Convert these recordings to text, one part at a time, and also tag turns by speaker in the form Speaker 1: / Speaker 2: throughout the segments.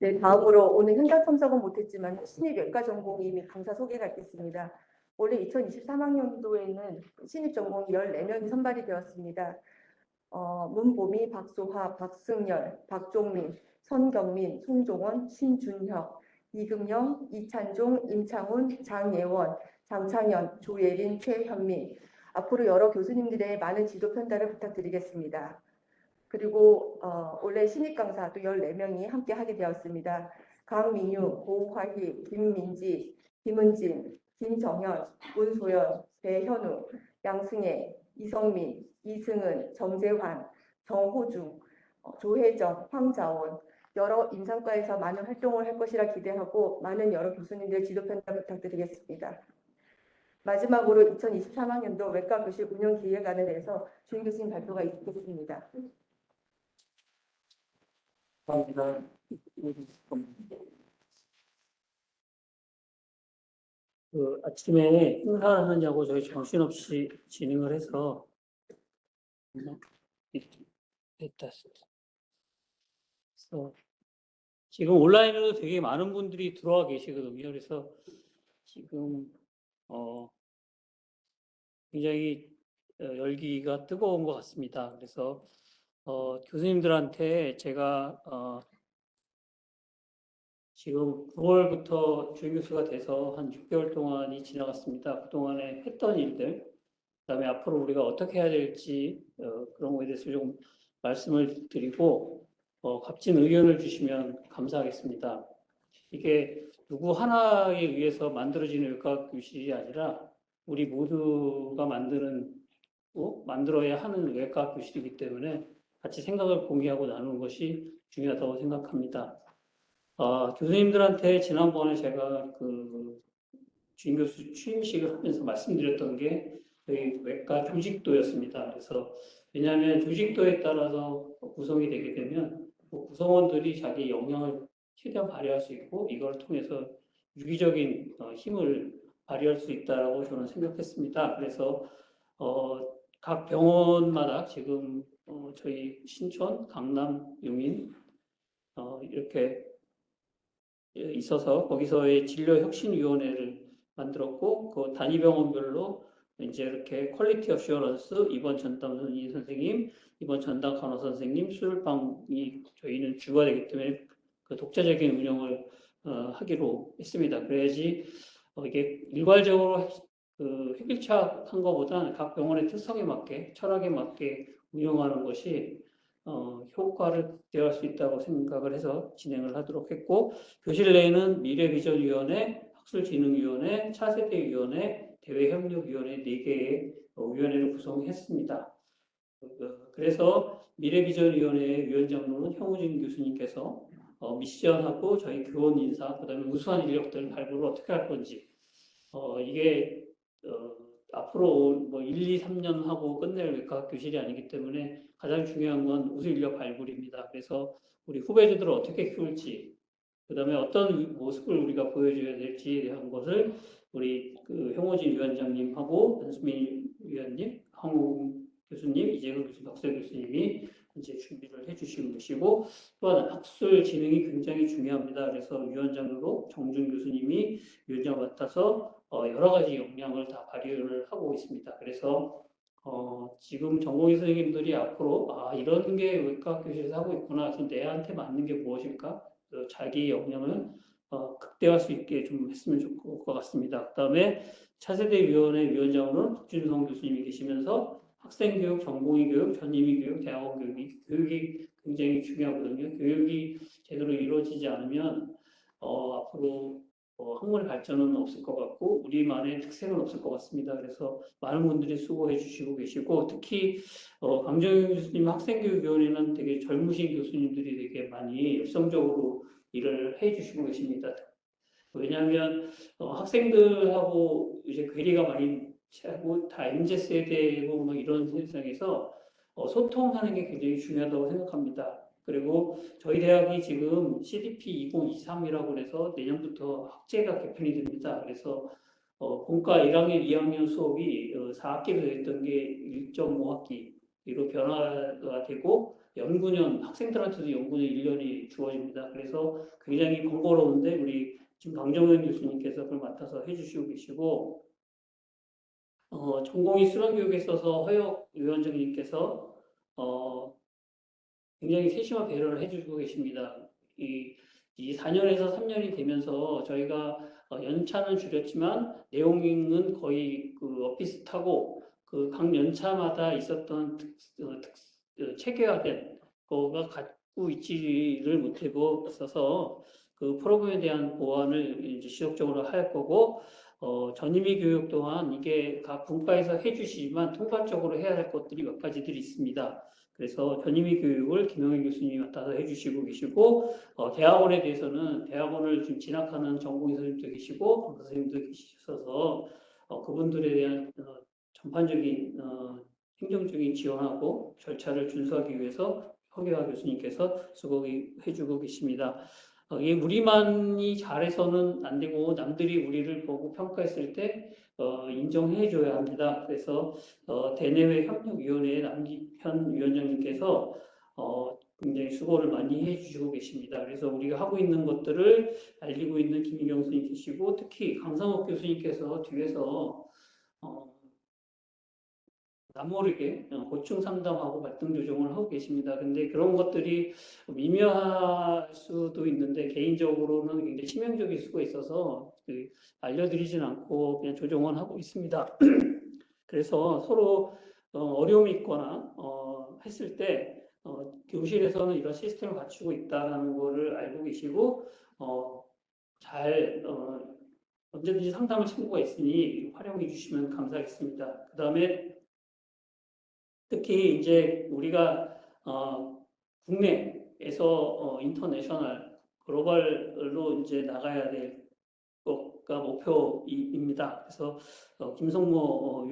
Speaker 1: 네, 다음으로 오늘 현장 참석은 못했지만 신입외과 전공이 이미 강사 소개가 있겠습니다. 올해 2023학년도에는 신입 전공이 14명이 선발이 되었습니다. 문보미, 박소하, 박승열, 박종민, 선경민, 송종원, 신준혁, 이금영, 이찬종, 임창훈, 장예원, 장창현, 조예린, 최현민. 앞으로 여러 교수님들의 많은 지도 편달을 부탁드리겠습니다. 그리고 올해 신입 강사 또 14명이 함께 하게 되었습니다. 강민유, 고화희, 김민지, 김은진, 김정현, 문소연, 배현우, 양승혜, 이성민, 이승은, 정재환, 정호중, 조혜정, 황자원 여러 임상과에서 많은 활동을 할 것이라 기대하고 많은 여러 교수님들 지도 편달 부탁드리겠습니다. 마지막으로 2023학년도 외과 교실 운영 기획안에 대해서 주임 교수님 발표가 있겠습니다.
Speaker 2: 감사합니다. 아침에 행사하느냐고 저희 정신없이 진행을 해서 됐다. 지금 온라인으로 되게 많은 분들이 들어와 계시거든요. 그래서 지금 굉장히 열기가 뜨거운 것 같습니다. 그래서 교수님들한테 제가 지금 9월부터 주임 교수가 돼서 한 6개월 동안이 지나갔습니다. 그동안에 했던 일들, 그다음에 앞으로 우리가 어떻게 해야 될지 그런 거에 대해서 좀 말씀을 드리고 값진 의견을 주시면 감사하겠습니다. 이게 누구 하나에 의해서 만들어지는 외과 교실이 아니라 우리 모두가 만들어야 하는 외과 교실이기 때문에 같이 생각을 공유하고 나누는 것이 중요하다고 생각합니다. 교수님들한테 지난번에 제가 주임 교수 취임식을 하면서 말씀드렸던 게 저희 외과 조직도였습니다. 그래서 왜냐하면 조직도에 따라서 구성이 되게 되면 구성원들이 자기 역량을 최대한 발휘할 수 있고 이걸 통해서 유기적인 힘을 발휘할 수 있다라고 저는 생각했습니다. 그래서 각 병원마다 지금 저희 신촌, 강남, 용인 이렇게 있어서 거기서의 진료혁신위원회를 만들었고 그 단위병원별로 이제 이렇게 퀄리티 어슈어런스 이번 전담 선생님, 이번 전담 간호 선생님, 수술방이 저희는 주가 되기 때문에 그 독자적인 운영을 하기로 했습니다. 그래야지 이게 일괄적으로 획일차한 것보다는 각 병원의 특성에 맞게 철학에 맞게 운영하는 것이 효과를 기대할 수 있다고 생각을 해서 진행을 하도록 했고 교실 내에는 미래비전위원회, 학술진흥위원회, 차세대위원회, 대외협력위원회 4개의 위원회를 구성했습니다. 그래서 미래비전위원회 위원장으로는 형우진 교수님께서 미션하고 저희 교원 인사, 그다음에 우수한 인력들 발굴을 어떻게 할 건지 이게 앞으로 뭐 1, 2, 3년 하고 끝낼 외과 교실이 아니기 때문에 가장 중요한 건 우수 인력 발굴입니다. 그래서 우리 후배들을 어떻게 키울지, 그다음에 어떤 모습을 우리가 보여줘야 될지에 대한 것을 우리 형호진 위원장님하고 변수민 위원님, 황우 교수님, 이재근 교수님, 박세 교수님이 이제 준비를 해주신 것이고 또한 학술 진흥이 굉장히 중요합니다. 그래서 위원장으로 정준 교수님이 위원장 맡아서 여러 가지 역량을 다 발휘를 하고 있습니다. 그래서 지금 전공의 선생님들이 앞으로 이런 게 외과 교실에서 하고 있구나. 그래서 내한테 맞는 게 무엇일까? 자기 역량을 극대화할 수 있게 좀 했으면 좋을 것 같습니다. 그다음에 차세대위원회 위원장으로는 박준성 교수님이 계시면서 학생교육, 전공의 교육, 전임의 교육, 대학원 교육이 굉장히 중요하거든요. 교육이 제대로 이루어지지 않으면 앞으로 학문의 발전은 없을 것 같고 우리만의 특색은 없을 것 같습니다. 그래서 많은 분들이 수고해 주시고 계시고 특히 강정윤 교수님 학생교육위원회는 되게 젊으신 교수님들이 되게 많이 열성적으로 일을 해 주시고 계십니다. 왜냐하면 학생들하고 이제 괴리가 많이 차고 다 MZ세대고 뭐 이런 세상에서 소통하는 게 굉장히 중요하다고 생각합니다. 그리고 저희 대학이 지금 CDP 2023이라고 해서 내년부터 학제가 개편이 됩니다. 그래서 본과 1학년, 2학년 수업이 4학기로 됐던 게 1.5학기로 변화가 되고 연구년, 학생들한테도 연구년 1년이 주어집니다. 그래서 굉장히 번거로운데 우리 지금 강정현 교수님께서 그걸 맡아서 해주시고 계시고, 전공이 수련교육에 있어서 허혁 위원장님께서 굉장히 세심한 배려를 해주고 계십니다. 이 4년에서 3년이 되면서 저희가 연차는 줄였지만 내용은 거의 비슷하고 그 각 연차마다 있었던 체계화된 거가 갖고 있지를 못하고 있어서 그 프로그램에 대한 보완을 이제 지속적으로 할 거고 전임의 교육 또한 이게 각 분과에서 해주시지만 통괄적으로 해야 할 것들이 몇 가지들이 있습니다. 그래서 전임의 교육을 김영희 교수님이 맡아서 해주시고 계시고 대학원에 대해서는 대학원을 지금 진학하는 전공의 선생님도 계시고 강사 선생님도 계셔서 그분들에 대한 전반적인 행정적인 지원하고 절차를 준수하기 위해서 허계화 교수님께서 수고해주고 계십니다. 이게 우리만이 잘해서는 안 되고 남들이 우리를 보고 평가했을 때 인정해줘야 합니다. 그래서 대내외 협력위원회의 남기현 위원장님께서 굉장히 수고를 많이 해주시고 계십니다. 그래서 우리가 하고 있는 것들을 알리고 있는 김희경 교수님 계시고 특히 강상욱 교수님께서 뒤에서 남모르게 고충 상담하고 발등 조정을 하고 계십니다. 근데 그런 것들이 미묘할 수도 있는데 개인적으로는 굉장히 치명적일 수가 있어서 알려드리진 않고 그냥 조정을 하고 있습니다. 그래서 서로 어려움이 있거나 했을 때 교실에서는 이런 시스템을 갖추고 있다는 것을 알고 계시고 잘 언제든지 상담을 창구가 있으니 활용해 주시면 감사하겠습니다. 그 다음에 특히 이제 우리가 국내에서 인터내셔널 글로벌로 이제 나가야 될 것가 목표입니다. 그래서 김성모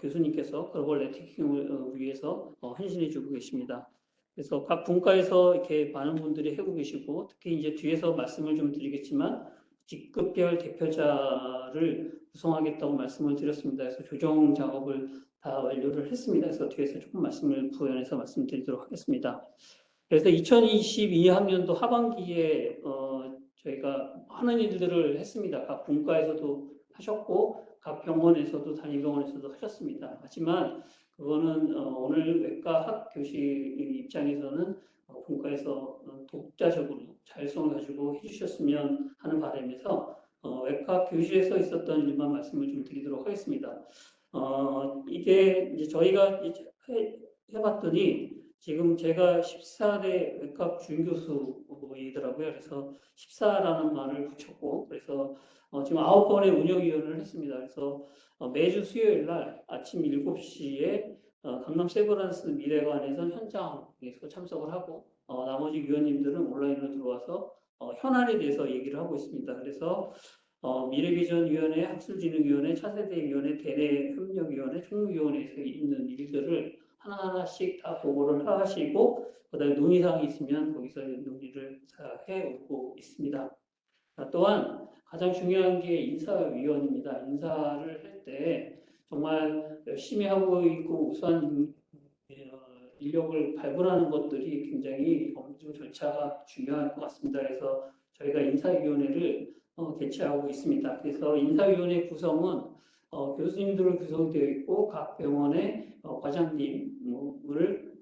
Speaker 2: 교수님께서 글로벌 네트워킹을 위해서 헌신해주고 계십니다. 그래서 각 분과에서 이렇게 많은 분들이 하고 계시고 특히 이제 뒤에서 말씀을 좀 드리겠지만 직급별 대표자를 구성하겠다고 말씀을 드렸습니다. 그래서 조정 작업을 다 완료를 했습니다. 그래서 뒤에서 조금 말씀을 부연해서 말씀드리도록 하겠습니다. 그래서 2022학년도 하반기에 저희가 하는 일들을 했습니다. 각 분과에서도 하셨고 각 병원에서도 단위병원에서도 하셨습니다. 하지만 그거는 오늘 외과 학교실 입장에서는 분과에서 독자적으로 자율성을 가지고 해주셨으면 하는 바람에서 외과 교실에서 있었던 일만 말씀을 좀 드리도록 하겠습니다. 이게 이제 저희가 해봤더니 지금 제가 14대 외과 주임교수이더라고요. 그래서 14라는 말을 붙였고, 그래서 지금 9번의 운영위원을 했습니다. 그래서 매주 수요일 날 아침 7시에 강남 세브란스 미래관에서 현장에서 참석을 하고, 나머지 위원님들은 온라인으로 들어와서 현안에 대해서 얘기를 하고 있습니다. 그래서 미래비전위원회, 학술진흥위원회, 차세대위원회, 대내협력위원회, 총무위원회에서 있는 일들을 하나하나씩 다 보고를 하시고 그다음에 논의사항이 있으면 거기서 논의를 해오고 있습니다. 또한 가장 중요한 게 인사위원입니다. 인사를 할 때 정말 열심히 하고 있고 우수한 인력을 발굴하는 것들이 굉장히 검증 절차가 중요할 것 같습니다. 그래서 저희가 인사위원회를 개최하고 있습니다. 그래서 인사위원회 구성은 교수님들로 구성되어 있고 각 병원의 과장님을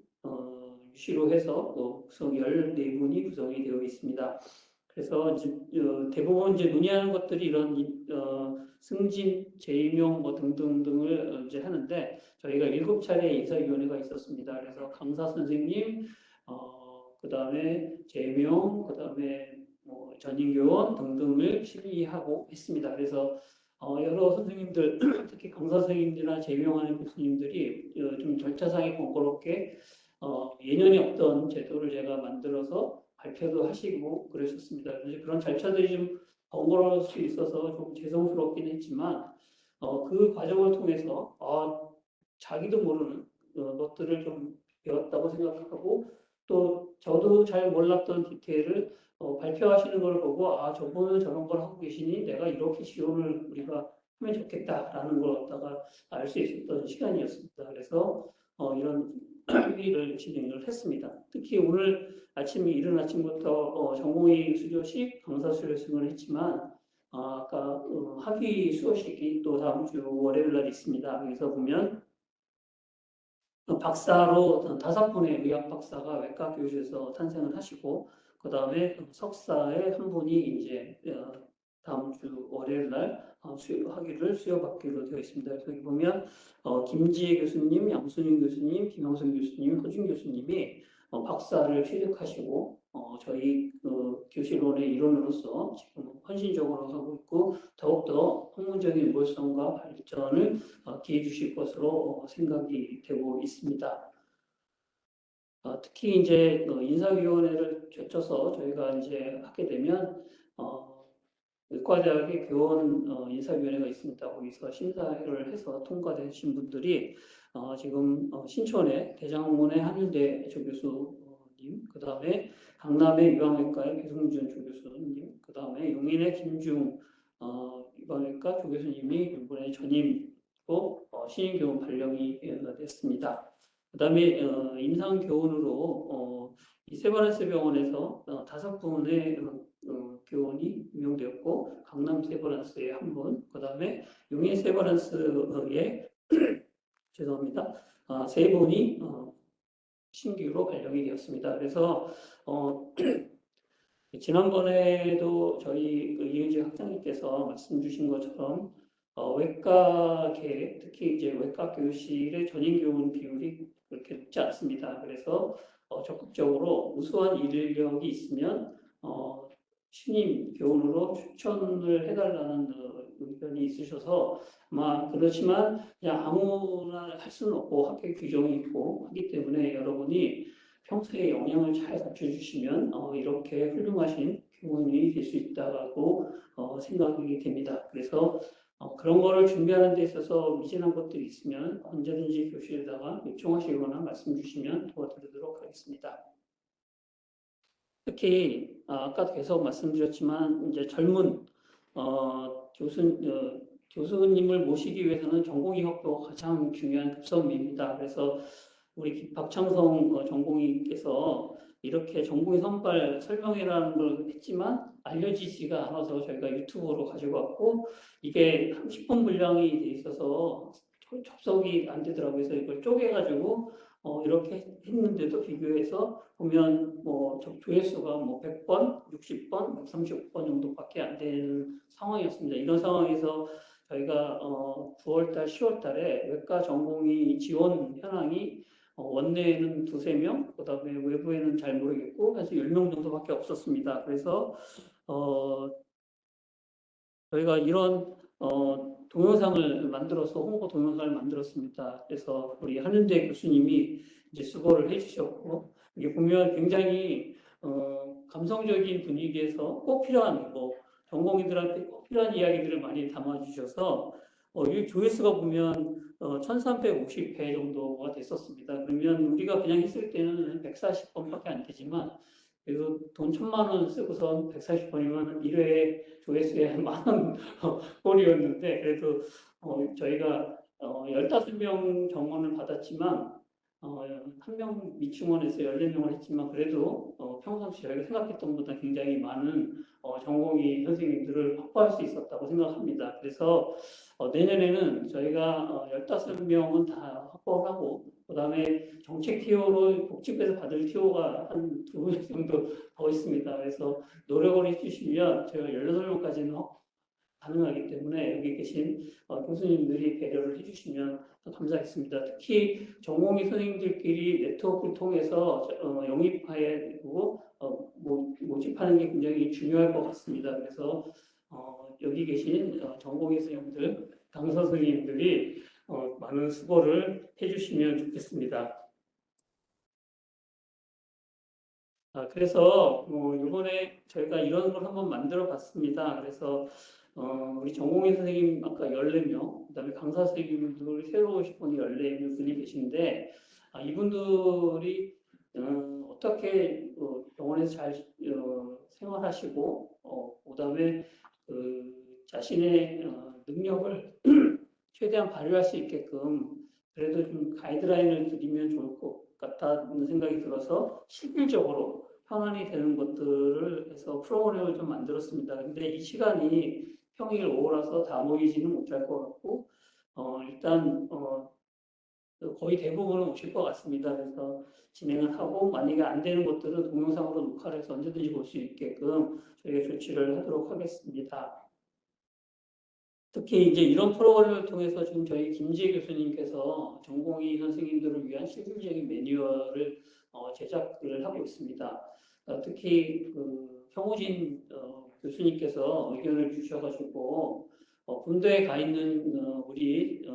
Speaker 2: 유시로 해서 구성 14분이 구성이 되어 있습니다. 그래서 이제 대부분 이제 논의하는 것들이 이런 승진, 재임용 등등등을 이제 하는데 저희가 7차례 인사위원회가 있었습니다. 그래서 강사 선생님, 그다음에 재임용, 그다음에 전임교원 등등을 심의하고 있습니다. 그래서 여러 선생님들, 특히 강사 선생님들이나 재임용하는 교수님들이 좀 절차상에 번거롭게 예년에 없던 제도를 제가 만들어서 발표도 하시고 그러셨습니다. 그런 절차들이 좀 번거로울 수 있어서 좀 죄송스럽긴 했지만 그 과정을 통해서 자기도 모르는 것들을 좀 배웠다고 생각하고 또 저도 잘 몰랐던 디테일을 발표하시는 걸 보고 저분은 저런 걸 하고 계시니 내가 이렇게 지원을 우리가 하면 좋겠다라는 걸 갖다가 알 수 있었던 시간이었습니다. 그래서 이런 회의를 진행을 했습니다. 특히 오늘 아침 이른 아침부터 전공의 수료식, 강사 수료식을 했지만 아까 학위 수료식이 또 다음 주 월요일 날 있습니다. 여기서 보면 박사로 5분의 의학 박사가 외과 교수에서 탄생을 하시고 그 다음에 석사의 한 분이 이제 다음 주 월요일 날 학위를 수여받기로 되어 있습니다. 그래서 여기 보면 김지혜 교수님, 양순인 교수님, 김영선 교수님, 허준 교수님이 박사를 취득하시고 저희 교실론의 일원으로서 지금 헌신적으로 하고 있고 더욱더 학문적인 몰성과 발전을 기해 주실 것으로 생각이 되고 있습니다. 특히 이제 인사위원회를 거쳐서 저희가 이제 하게 되면 의과대학의 교원 인사위원회가 있습니다. 거기서 심사를 해서 통과되신 분들이 지금 신촌의 대장문의 한윤대 조교수님, 그 다음에 강남의 유방외과의 배승준 조교수님, 그 다음에 용인의 김중 유방외과 조교수님이 이번에 전임으로 신임 교원 발령이 됐습니다. 그 다음에 임상 교원으로 이 세브란스 병원에서 5분의 교원이 임용되었고 강남 세브란스에 한 분, 그 다음에 용인 세브란스에 죄송합니다. 3분이 신규로 발령이 되었습니다. 그래서 지난번에도 저희 이은지 학장님께서 말씀 주신 것처럼 외과계, 특히 이제 외과 교실의 전임 교원 비율이 그렇게 높지 않습니다. 그래서 적극적으로 우수한 인력이 있으면 신임 교원으로 추천을 해달라는 의견이 있으셔서 아마 그렇지만 그냥 아무나 할 수는 없고 학교 규정이 있고 하기 때문에 여러분이 평소에 영향을 잘 갖춰주시면 이렇게 훌륭하신 교원이 될 수 있다고 생각이 됩니다. 그래서 그런 거를 준비하는 데 있어서 미진한 것들이 있으면 언제든지 교실에다가 요청하시거나 말씀 주시면 도와드리도록 하겠습니다. 특히 아까도 계속 말씀드렸지만 이제 젊은 교수님을 모시기 위해서는 전공의 확보가 가장 중요한 급선무입니다. 그래서 우리 박창성 전공의께서 이렇게 전공의 선발 설명회라는 걸 했지만 알려지지가 않아서 저희가 유튜브로 가지고 왔고 이게 30분 분량이 돼 있어서 접속이 안 되더라고요. 그래서 이걸 쪼개가지고 이렇게 했는데도 비교해서 보면 뭐 조회수가 뭐 100번, 60번, 130번 정도밖에 안 되는 상황이었습니다. 이런 상황에서 저희가 9월달, 10월달에 외과 전공의 지원 현황이 원내에는 2~3명, 그 다음에 외부에는 잘 모르겠고 해서 10명 정도밖에 없었습니다. 그래서 저희가 이런 동영상을 만들어서 홍보 동영상을 만들었습니다. 그래서 우리 한윤대 교수님이 이제 수고를 해주셨고 이게 보면 굉장히 감성적인 분위기에서 꼭 필요한 전공의들한테 꼭 필요한 이야기들을 많이 담아주셔서 이 조회수가 보면 1350회 정도가 됐었습니다. 그러면 우리가 그냥 했을 때는 140번밖에 안 되지만 그래서 돈 1,000만 원 쓰고선 140번이면 1회 조회수에 10,000원 꼴이었는데 그래도 저희가 15명 정원을 받았지만 1명 미충원에서 14명을 했지만 그래도 평상시 저희가 생각했던 것보다 굉장히 많은 전공의 선생님들을 확보할 수 있었다고 생각합니다. 그래서 내년에는 저희가 15명은 다 확보를 하고 그 다음에 정책 티오로 복지부에서 받을 티오가 한 2명 정도 더 있습니다. 그래서 노력을 해주시면 저희가 16명까지는 가능하기 때문에 여기 계신 교수님들이 배려를 해주시면 감사하겠습니다. 특히 전공의 선생님들끼리 네트워크를 통해서 영입하고 모집하는 게 굉장히 중요할 것 같습니다. 그래서 여기 계신 전공의 선생님들, 강사 선생님들이 많은 수고를 해주시면 좋겠습니다. 그래서 이번에 저희가 이런 걸 한번 만들어 봤습니다. 그래서 우리 전공의 선생님 아까 14명, 그다음에 강사 선생님들 새로 오신 분이 14분이 계신데 이분들이 어떻게 병원에서 잘 생활하시고 그다음에 자신의 능력을 최대한 발휘할 수 있게끔 그래도 좀 가이드라인을 드리면 좋을 것 같다는 생각이 들어서 실질적으로 현안이 되는 것들을 해서 프로그램을 좀 만들었습니다. 근데 이 시간이 평일 오후라서 다 모이지는 못할 것 같고, 일단 거의 대부분은 오실 것 같습니다. 그래서 진행을 하고, 만약에 안 되는 것들은 동영상으로 녹화를 해서 언제든지 볼 수 있게끔 저희가 조치를 하도록 하겠습니다. 특히 이제 이런 프로그램을 통해서 지금 저희 김지혜 교수님께서 전공의 선생님들을 위한 실질적인 매뉴얼을 제작을 하고 있습니다. 특히 그 형우진 교수님께서 의견을 주셔가지고 군대에 가 있는 우리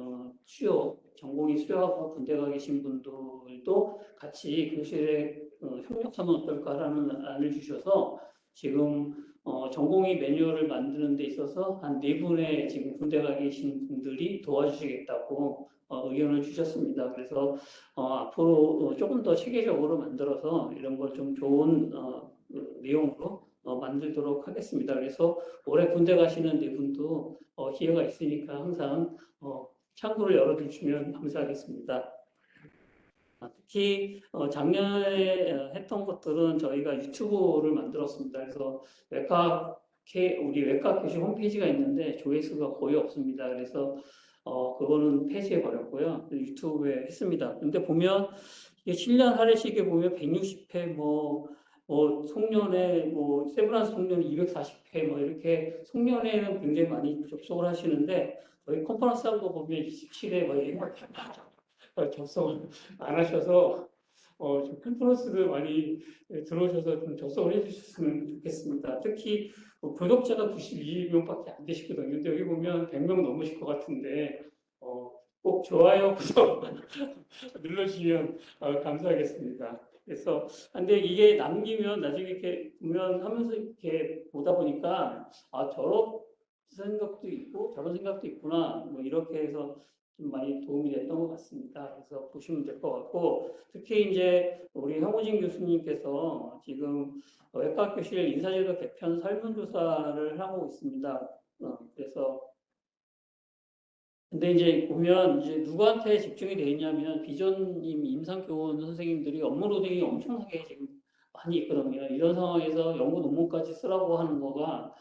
Speaker 2: 전공의 수료하고 군대 가 계신 분들도 같이 교실에 협력하면 어떨까라는 안을 주셔서 지금 전공의 매뉴얼을 만드는 데 있어서 한 4분의 지금 군대 가 계신 분들이 도와주시겠다고 의견을 주셨습니다. 그래서 앞으로 조금 더 체계적으로 만들어서 이런 걸 좀 좋은 내용으로 만들도록 하겠습니다. 그래서 올해 군대 가시는 4분도 기회가 있으니까 항상 창구를 열어주시면 감사하겠습니다. 특히 작년에 했던 것들은 저희가 유튜브를 만들었습니다. 그래서 우리 외과 교실 홈페이지가 있는데 조회수가 거의 없습니다. 그래서 그거는 폐지해 버렸고요. 유튜브에 했습니다. 근데 보면 이게 7년 할애식에 보면 160회 송년회 세브란스 송년회 240회 이렇게 송년회는 굉장히 많이 접속을 하시는데 저희 컨퍼런스 한 거 보면 27회 이렇게 접속을 안 하셔서 좀 컨퍼런스를 많이 들어오셔서 좀 접속을 해주셨으면 좋겠습니다. 특히 구독자가 92명밖에 안 되시거든요. 근데 여기 보면 100명 넘으실 것 같은데 꼭 좋아요, 구독 눌러주시면 감사하겠습니다. 그래서 근데 이게 남기면 나중에 이렇게 보면 하면서 이렇게 보다 보니까 저런 생각도 있고 저런 생각도 있구나 이렇게 해서 좀 많이 도움이 됐던 것 같습니다. 그래서 보시면 될 것 같고 특히 이제 우리 형우진 교수님께서 지금 외과교실 인사제도 개편 설문조사를 하고 있습니다. 그래서 근데 이제 보면 이제 누구한테 집중이 돼 있냐면 비전님, 임상교원 선생님들이 업무 로딩이 엄청나게 지금 많이 있거든요. 이런 상황에서 연구 논문까지 쓰라고 하는 거가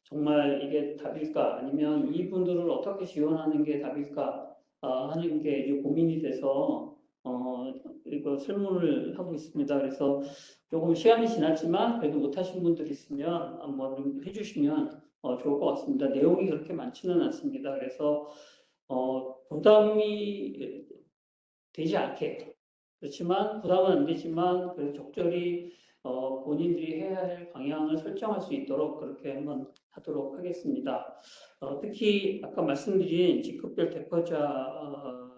Speaker 2: 정말 이게 답일까? 아니면 이분들을 어떻게 지원하는 게 답일까? 하는 게 이제 고민이 돼서 이거 설문을 하고 있습니다. 그래서 조금 시간이 지났지만 그래도 못하신 분들 있으면 한번 좀 해주시면 좋을 것 같습니다. 내용이 그렇게 많지는 않습니다. 그래서 부담이 되지 않게 그렇지만 부담은 안 되지만 그래도 적절히 본인들이 해야 할 방향을 설정할 수 있도록 그렇게 한번 하도록 하겠습니다. 특히 아까 말씀드린 직급별 대표자인데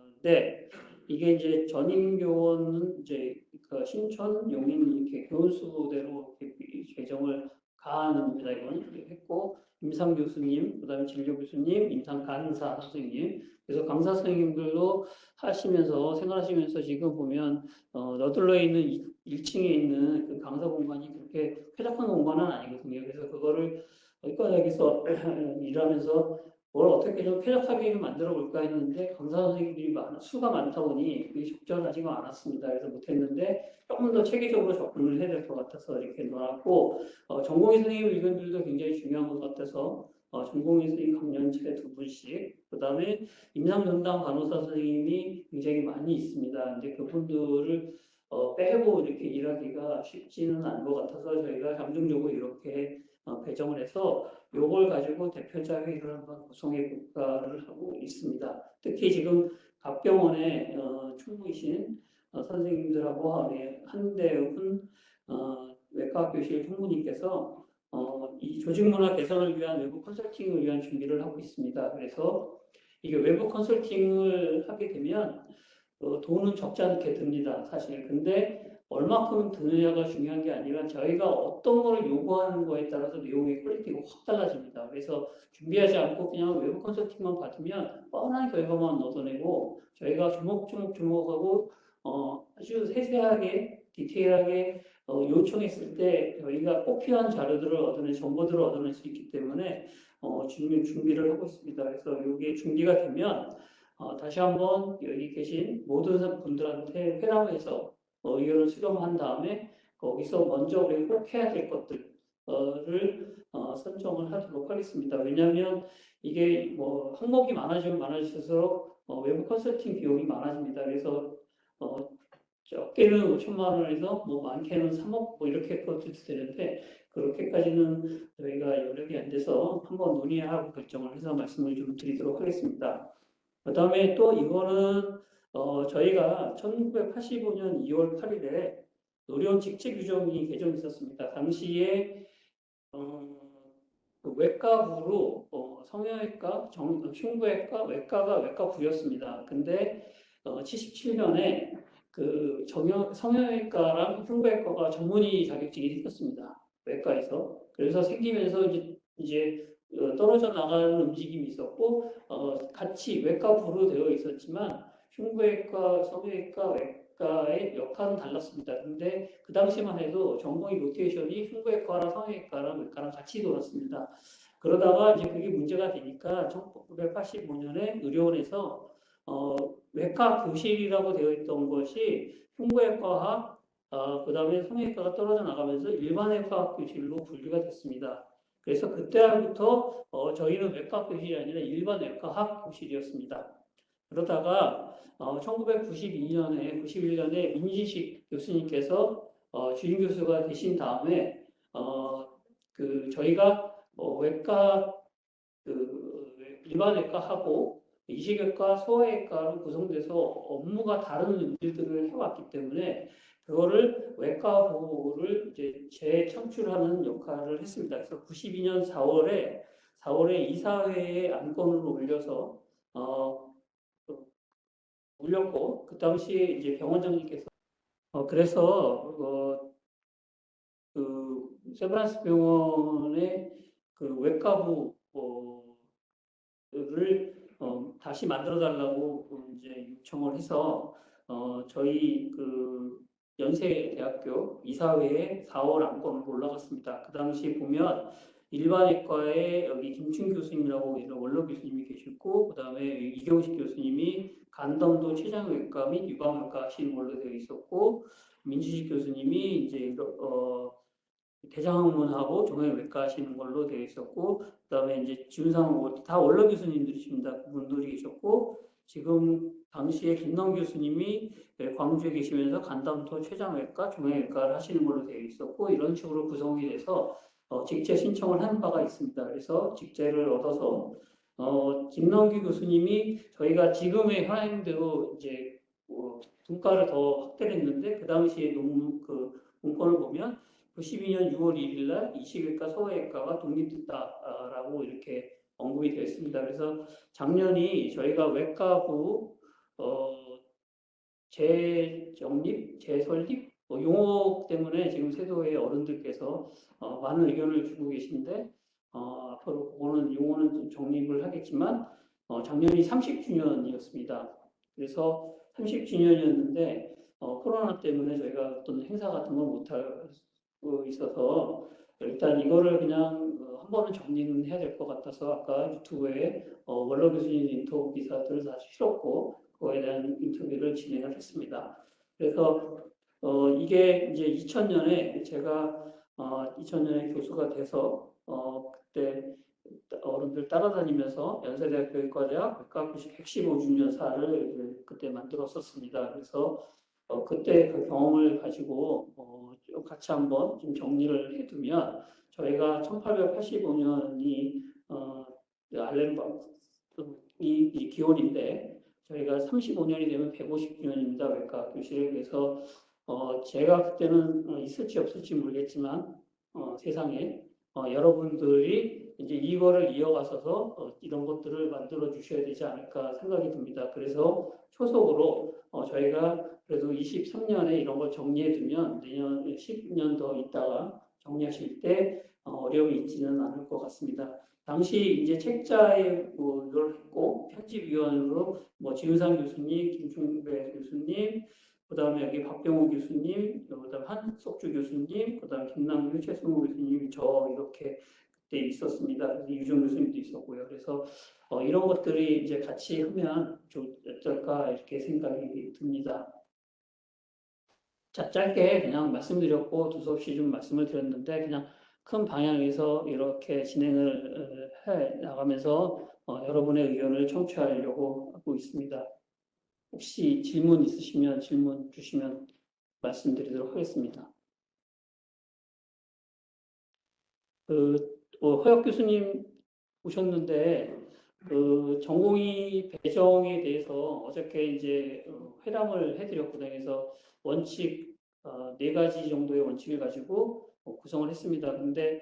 Speaker 2: 이게 이제 전임 교원은 이제 그 신촌, 용인 이렇게 교원수대로 이렇게 배정을 가하는입니다. 이건 했고 임상 교수님, 그다음에 진료 교수님, 임상 간사 선생님, 그래서 강사 선생님들도 하시면서 생활하시면서 지금 보면 너들러 있는 1층에 있는 그 강사 공간이 그렇게 쾌적한 공간은 아니거든요. 그래서 그거를 여기서 일하면서 뭘 어떻게 좀 쾌적하게 만들어 볼까 했는데 강사 선생님들이 수가 많다 보니 그게 적절하지가 않았습니다. 그래서 못했는데 조금 더 체계적으로 접근을 해야 될 것 같아서 이렇게 놓았고 전공의 선생님 의견들도 굉장히 중요한 것 같아서 전공의 선생님 강연차에 2분씩 그 다음에 임상전담 간호사 선생님이 굉장히 많이 있습니다. 근데 그분들을 빼고 이렇게 일하기가 쉽지는 않은 것 같아서 저희가 잠정적으로 이렇게 배정을 해서 요걸 가지고 대표자 회의를 한번 구성해 볼까를 하고 있습니다. 특히 지금 각병원에 충무이신 선생님들하고 한대훈 외과교실 총무님께서 이 조직 문화 개선을 위한 외부 컨설팅을 위한 준비를 하고 있습니다. 그래서 이게 외부 컨설팅을 하게 되면 돈은 적지 않게 듭니다. 사실. 근데 얼마큼 드느냐가 중요한 게 아니라 저희가 어떤 거를 요구하는 거에 따라서 내용의 퀄리티가 확 달라집니다. 그래서 준비하지 않고 그냥 외부 컨설팅만 받으면 뻔한 결과만 얻어내고 저희가 조목조목하고 아주 세세하게 디테일하게 요청했을 때 저희가 꼭 필요한 자료들을 정보들을 얻어낼 수 있기 때문에 준비를 하고 있습니다. 그래서 이게 준비가 되면 다시 한번 여기 계신 모든 분들한테 회담해서 의견을 수렴한 다음에 거기서 먼저 우리가 꼭 해야 될 것들을 선정을 하도록 하겠습니다. 왜냐하면 이게 뭐 항목이 많아지면 많아질수록 외부 컨설팅 비용이 많아집니다. 그래서 적게는 5천만 원에서 뭐 많게는 3억 뭐 이렇게까지 되는데 그렇게까지는 저희가 여력이 안 돼서 한번 논의하고 결정을 해서 말씀을 좀 드리도록 하겠습니다. 그다음에 또 이거는 저희가 1985년 2월 8일에 노령 직책 규정이 개정있었습니다. 당시에 그 외과부로 성형외과, 흉부외과, 외과가 외과부였습니다. 근데 77년에 그 성형외과랑 흉부외과가 전문의 자격증이 생겼습니다. 외과에서. 그래서 생기면서 이제 떨어져 나가는 움직임이 있었고 같이 외과부로 되어 있었지만 흉부외과, 성형외과, 외과의 역할은 달랐습니다. 근데 그 당시만 해도 전공의 로테이션이 흉부외과랑 성형외과랑 외과랑 같이 돌았습니다. 그러다가 이제 그게 문제가 되니까 1985년에 의료원에서 외과 교실이라고 되어 있던 것이 흉부외과학, 그다음에 성형외과가 떨어져 나가면서 일반외과 교실로 분류가 됐습니다. 그래서 그때부터 저희는 외과 교실이 아니라 일반 외과학 교실이었습니다. 그러다가 1992년에 91년에 민지식 교수님께서 주임 교수가 되신 다음에 그 저희가 외과 그 일반 외과하고 이식외과, 소아외과로 구성돼서 업무가 다른 일들을 해왔기 때문에 그거를 외과부를 이제 재창출하는 역할을 했습니다. 그래서 92년 4월에 이사회에 안건을 올려서 그 올렸고 그 당시에 이제 병원장님께서 그래서 그 세브란스 병원의 그 외과부 를 다시 만들어 달라고 이제 요청을 해서 저희 그 연세대학교 이사회에 4월 안건으로 올라갔습니다. 그 당시 보면 일반외과에 여기 김춘 교수님이라고 원로 교수님이 계셨고 그다음에 이경식 교수님이 간담도 췌장외과 및 유방외과 하시는 걸로 되어 있었고 민지식 교수님이 이제 대장학문하고 종양외과 하시는 걸로 되어 있었고 그다음에 이제 지훈상 다 원로 교수님들이십니다. 그분들이 계셨고 지금 당시에 김남 교수님이 광주에 계시면서 간담토 췌장외과, 종양외과를 하시는 걸로 되어 있었고 이런 식으로 구성이 돼서 직제 신청을 한 바가 있습니다. 그래서 직제를 얻어서 김남규 교수님이 저희가 지금의 현행대로 이제 분과를 더 확대를 했는데 그 당시에 논문 그 문건을 보면 92년 6월 1일 날 이식외과, 소아외과가 독립됐다라고 이렇게 언급이 되어 있습니다. 그래서 작년이 저희가 외과부 재정립, 재설립 용어 때문에 지금 세도의 어른들께서 많은 의견을 주고 계신데 앞으로 그거는 용어는 좀 정립을 하겠지만 작년이 30주년이었습니다. 그래서 30주년이었는데 코로나 때문에 저희가 어떤 행사 같은 걸 못하고 있어서 일단 이거를 그냥 한 번은 정리는 해야 될 것 같아서 아까 유튜브에 원로 교수님 인터뷰 기사들을 다 실었고 그거에 대한 인터뷰를 진행을 했습니다. 그래서 이게 이제 2000년에 제가 2000년에 교수가 돼서 그때 어른들 따라다니면서 연세대학교 의과대학 외과교식 115주년사를 그때 만들었었습니다. 그래서 그때 그 경험을 가지고 좀 같이 한번 좀 정리를 해두면 저희가 1885년이 알렌이 기원인데 저희가 35년이 되면 150주년입니다. 외과 교실. 그래서 제가 그때는 있을지 없을지 모르겠지만 세상에 여러분들이 이제 이거를 이어가셔서 이런 것들을 만들어 주셔야 되지 않을까 생각이 듭니다. 그래서 초속으로 저희가 그래도 23년에 이런 걸 정리해 두면 내년 10년 더 있다가 정리하실 때 어려움이 있지는 않을 것 같습니다. 당시 이제 책자에 이걸 했고 편집위원으로 지윤상 교수님, 김충배 교수님, 그다음에 여기 박병호 교수님, 그다음 한석주 교수님, 그다음 김남규, 최승우 교수님, 저 이렇게 그때 있었습니다. 유정 교수님도 있었고요. 그래서 이런 것들이 이제 같이 하면 좀 어떨까 이렇게 생각이 듭니다. 짧게 그냥 말씀드렸고 두서없이 좀 말씀을 드렸는데 그냥 큰 방향에서 이렇게 진행을 해 나가면서 여러분의 의견을 청취하려고 하고 있습니다. 혹시 질문 있으시면 질문 주시면 말씀드리도록 하겠습니다. 허혁 교수님 오셨는데 그 전공의 배정에 대해서 어저께 이제 회담을 해드렸거든요. 그래서 원칙 네 가지 정도의 원칙을 가지고 구성을 했습니다. 근데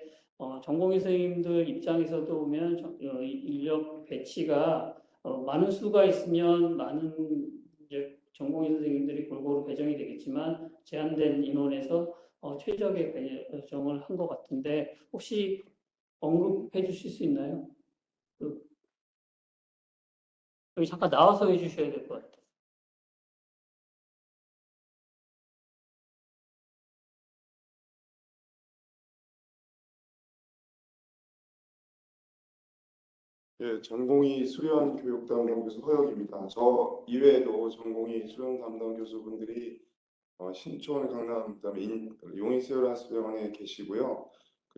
Speaker 2: 전공의 선생님들 입장에서도 보면 인력 배치가 많은 수가 있으면 많은 이제 전공의 선생님들이 골고루 배정이 되겠지만 제한된 인원에서 최적의 배정을 한 것 같은데 혹시 언급해 주실 수 있나요? 그, 여기 잠깐 나와서 해 주셔야 될 것 같아요.
Speaker 3: 예, 전공의 수련 교육 담당 교수 허혁입니다. 저 이외에도 전공의 수련 담당 교수분들이 신촌, 강남, 그다음에 용인세브란스병원에 계시고요.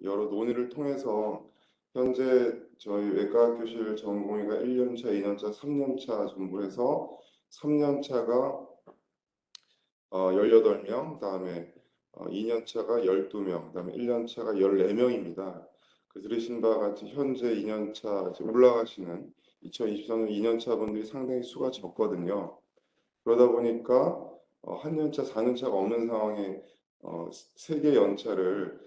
Speaker 3: 여러 논의를 통해서 현재 저희 외과 교실 전공의가 1년차, 2년차, 3년차 전부해서 3년차가 18명, 그다음에 2년차가 12명, 그다음에 1년차가 14명입니다. 들으신 바와 같이 현재 2년차 올라가시는 2023년 2년차 분들이 상당히 수가 적거든요. 그러다 보니까 한 년차, 4년차가 없는 상황에 세 개 연차를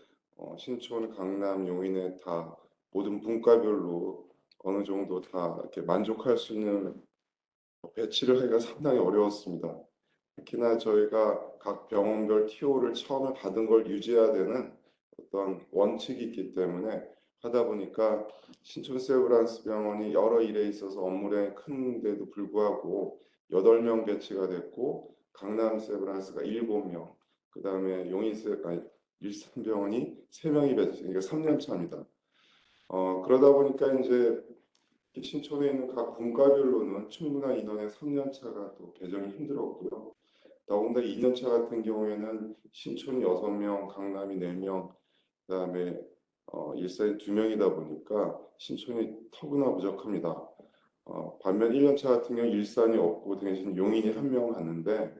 Speaker 3: 신촌, 강남, 용인에 다 모든 분과별로 어느 정도 다 이렇게 만족할 수 있는 배치를 하기가 상당히 어려웠습니다. 특히나 저희가 각 병원별 TO를 처음에 받은 걸 유지해야 되는 어떤 원칙이 있기 때문에 하다 보니까 신촌 세브란스 병원이 여러 일에 있어서 업무량이 큰데도 불구하고 8명 배치가 됐고 강남 세브란스가 7명, 그다음에 일산병원이 3명이 배치, 그러니까 3년 차입니다. 그러다 보니까 이제 신촌에 있는 각 분과별로는 충분한 인원의 3년 차가 또 배정이 힘들었고요. 더군다나 2년차 같은 경우에는 신촌이 6명, 강남이 4명, 그다음에 일산이 2명이다 보니까 신촌이 터구나 부족합니다. 반면 1년차 같은 경우 일산이 없고 대신 용인이 1명 갔는데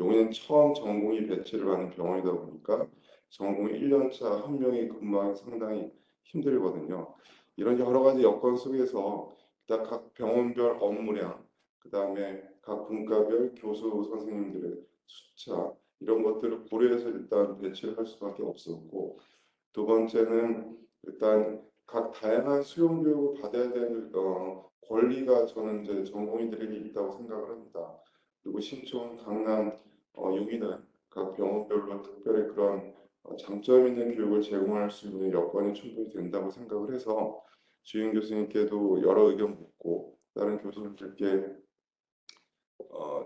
Speaker 3: 용인은 처음 전공의 배치를 하는 병원이다 보니까 전공의 1년차 1명이 근무하기 상당히 힘들거든요. 이런 여러 가지 여건 속에서 일단 각 병원별 업무량, 그다음에 각 분과별 교수 선생님들의 숫자 이런 것들을 고려해서 일단 배치를 할 수밖에 없었고 두 번째는 일단 각 다양한 수용 교육을 받아야 될 권리가 저는 이제 전공의들에게 있다고 생각을 합니다. 그리고 신촌, 강남, 용인은 각 병원별로 특별히 그런 장점 있는 교육을 제공할 수 있는 여건이 충분히 된다고 생각을 해서 주임 교수님께도 여러 의견 묻고 다른 교수님들께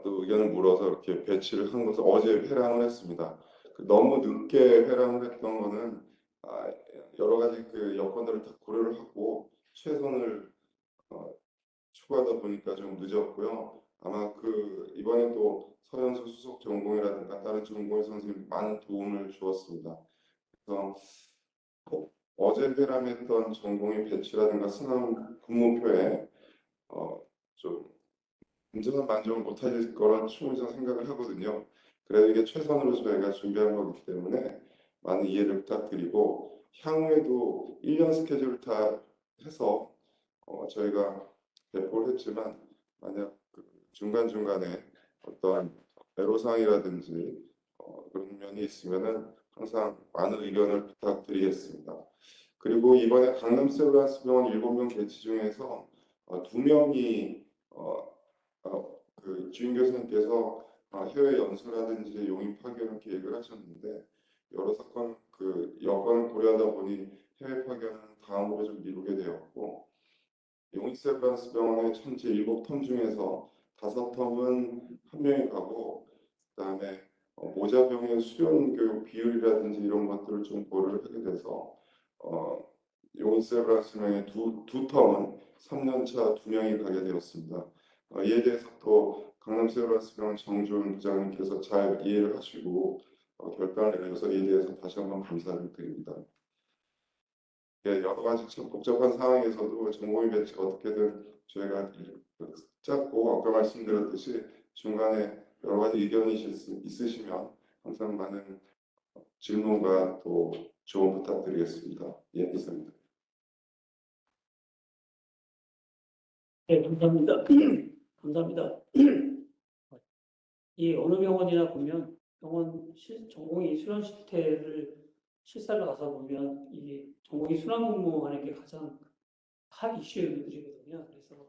Speaker 3: 또 의견을 물어서 이렇게 배치를 한 것을 어제 회랑을 했습니다. 너무 늦게 회랑을 했던 거는 여러 가지 그 여건들을 다 고려를 하고 최선을 추구하다 보니까 좀 늦었고요. 아마 그 이번에 또 서현수 수석 전공이라든가 다른 전공의 선생님 많은 도움을 주었습니다. 그래서 어제 회람했던 전공의 배치라든가 순환 근무표에 좀 온전한 만족을 못할 거란 충분히 저는 생각을 하거든요. 그래도 이게 최선으로 저희가 준비한 거기 때문에 많은 이해를 부탁드리고 향후에도 1년 스케줄을 다 해서 저희가 배포를 했지만 만약 그 중간중간에 어떠한 애로사항이라든지 그런 면이 있으면은 항상 많은 의견을 부탁드리겠습니다. 그리고 이번에 강남 세브란스 병원 7명 개치 중에서 2명이 그 주임 교수님께서 해외 연수라든지 용인 파견을 계획을 하셨는데 여러 사건 그 여건을 고려하다 보니 해외 파견은 다음으로 좀 미루게 되었고 용인 세브란스 병원의 전체 7텀 중에서 5텀은 한 명이 가고 그다음에 모자병의 수련 교육 비율이라든지 이런 것들을 좀 고려를 하게 돼서 용인 세브란스 병의 두 텀은 3년차 2명이 가게 되었습니다. 이에 대해서 또 강남 세브란스 병원 정준 부장님께서 잘 이해를 하시고 결단을 내려서 이에 대해서 다시 한번 감사를 드립니다. 예, 여러 가지 참 복잡한 상황에서도 전공의 배치가 어떻게든 저희가 짧고 아까 말씀드렸듯이 중간에 여러 가지 의견이 있으시면 항상 많은 질문과 또 조언 부탁드리겠습니다. 예, 이상입니다.
Speaker 2: 네, 감사합니다. 감사합니다. 이 어느 병원이나 보면 병원 전공의 수련 실사를 가서 보면 이 전공의 순환 근무하는 게 가장 핫 이슈들이거든요. 그래서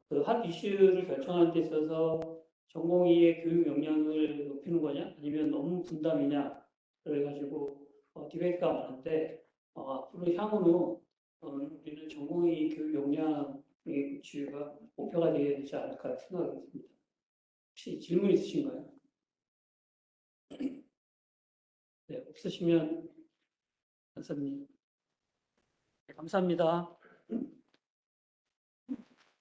Speaker 2: 그 핫 이슈를 결정하는 데 있어서 전공의의 교육 역량을 높이는 거냐 아니면 업무 분담이냐 그래가지고 디베이트가 많은데 앞으로 향후는 우리는 전공의 교육 역량의 고취가 목표가 되어야 되지 않을까 생각이 듭니다. 혹시 질문 있으신가요? 네, 없으시면 감사합니다.